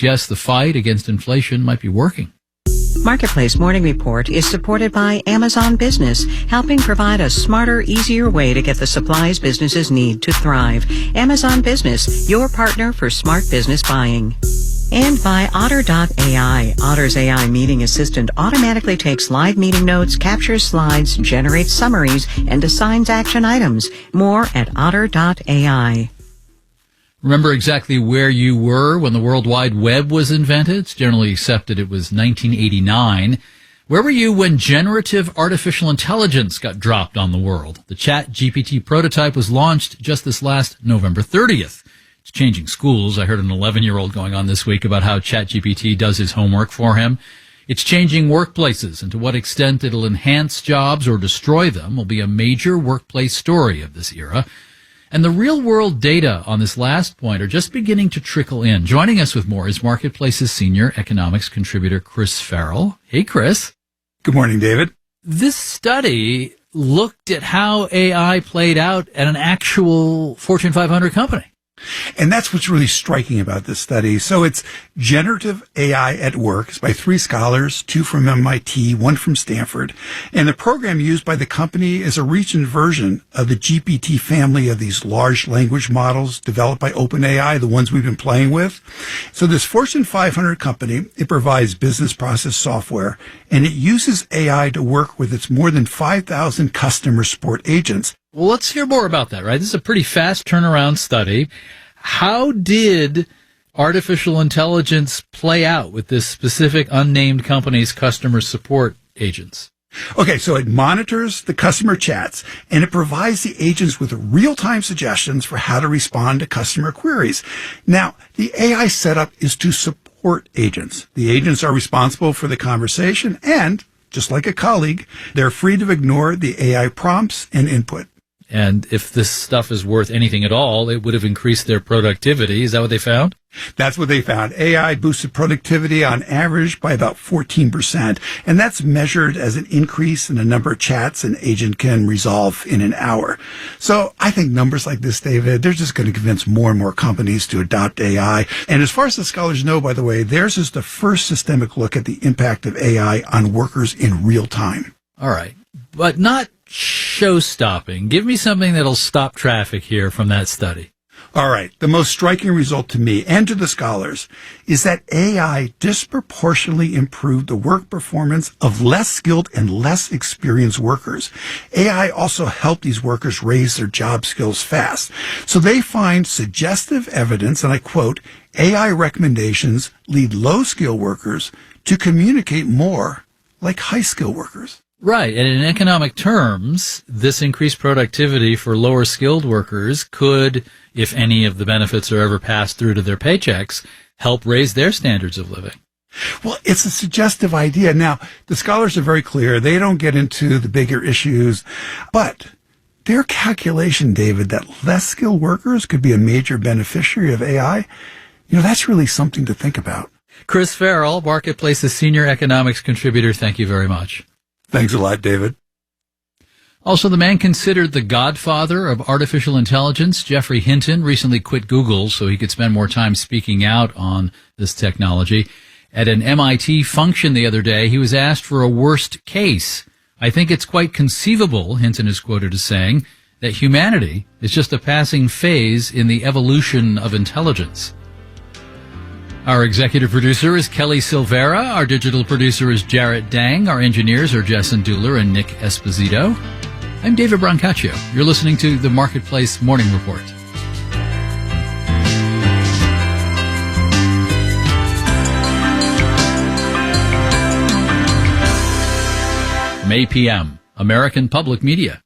Yes, the fight against inflation might be working. Marketplace Morning Report is supported by Amazon Business, helping provide a smarter, easier way to get the supplies businesses need to thrive. Amazon Business, your partner for smart business buying. And by Otter.ai. Otter's AI meeting assistant automatically takes live meeting notes, captures slides, generates summaries, and assigns action items. More at Otter.ai. Remember exactly where you were when the World Wide Web was invented? It's generally accepted it was 1989. Where were you when generative artificial intelligence got dropped on the world? The ChatGPT prototype was launched just this last November 30th. It's changing schools. I heard an 11-year-old going on this week about how ChatGPT does his homework for him. It's changing workplaces, and to what extent it'll enhance jobs or destroy them will be a major workplace story of this era. And the real-world data on this last point are just beginning to trickle in. Joining us with more is Marketplace's senior economics contributor, Chris Farrell. Hey, Chris. Good morning, David. This study looked at how AI played out at an actual Fortune 500 company. And that's what's really striking about this study. So it's Generative AI at Work. It's by 3 scholars, 2 from MIT, 1 from Stanford. And the program used by the company is a recent version of the GPT family of these large language models developed by OpenAI, the ones we've been playing with. So this Fortune 500 company, it provides business process software, and it uses AI to work with its more than 5,000 customer support agents. Well, let's hear more about that, right? This is a pretty fast turnaround study. How did artificial intelligence play out with this specific unnamed company's customer support agents? Okay, so it monitors the customer chats, and it provides the agents with real-time suggestions for how to respond to customer queries. Now, the AI setup is to support agents. The agents are responsible for the conversation, and just like a colleague, they're free to ignore the AI prompts and input. And if this stuff is worth anything at all, it would have increased their productivity. Is that what they found? That's what they found. AI boosted productivity on average by about 14%. And that's measured as an increase in the number of chats an agent can resolve in an hour. So I think numbers like this, David, they're just going to convince more and more companies to adopt AI. And as far as the scholars know, by the way, theirs is the first systemic look at the impact of AI on workers in real time. All right. But not show-stopping. Give me something that'll stop traffic here from that study. All right. The most striking result to me and to the scholars is that AI disproportionately improved the work performance of less skilled and less experienced workers. AI also helped these workers raise their job skills fast. So they find suggestive evidence, and I quote, AI recommendations lead low-skill workers to communicate more like high-skill workers. Right. And in economic terms, this increased productivity for lower skilled workers could, if any of the benefits are ever passed through to their paychecks, help raise their standards of living. Well, it's a suggestive idea. Now, the scholars are very clear. They don't get into the bigger issues, but their calculation, David, that less skilled workers could be a major beneficiary of AI, that's really something to think about. Chris Farrell, Marketplace's senior economics contributor, thank you very much. Thanks a lot, David. Also, the man considered the godfather of artificial intelligence, Geoffrey Hinton, recently quit Google so he could spend more time speaking out on this technology. At an MIT function the other day, he was asked for a worst case. I think it's quite conceivable, Hinton is quoted as saying, that humanity is just a passing phase in the evolution of intelligence. Our executive producer is Kelly Silvera. Our digital producer is Jarrett Dang. Our engineers are Jessen Dueller and Nick Esposito. I'm David Brancaccio. You're listening to the Marketplace Morning Report. From APM, American Public Media.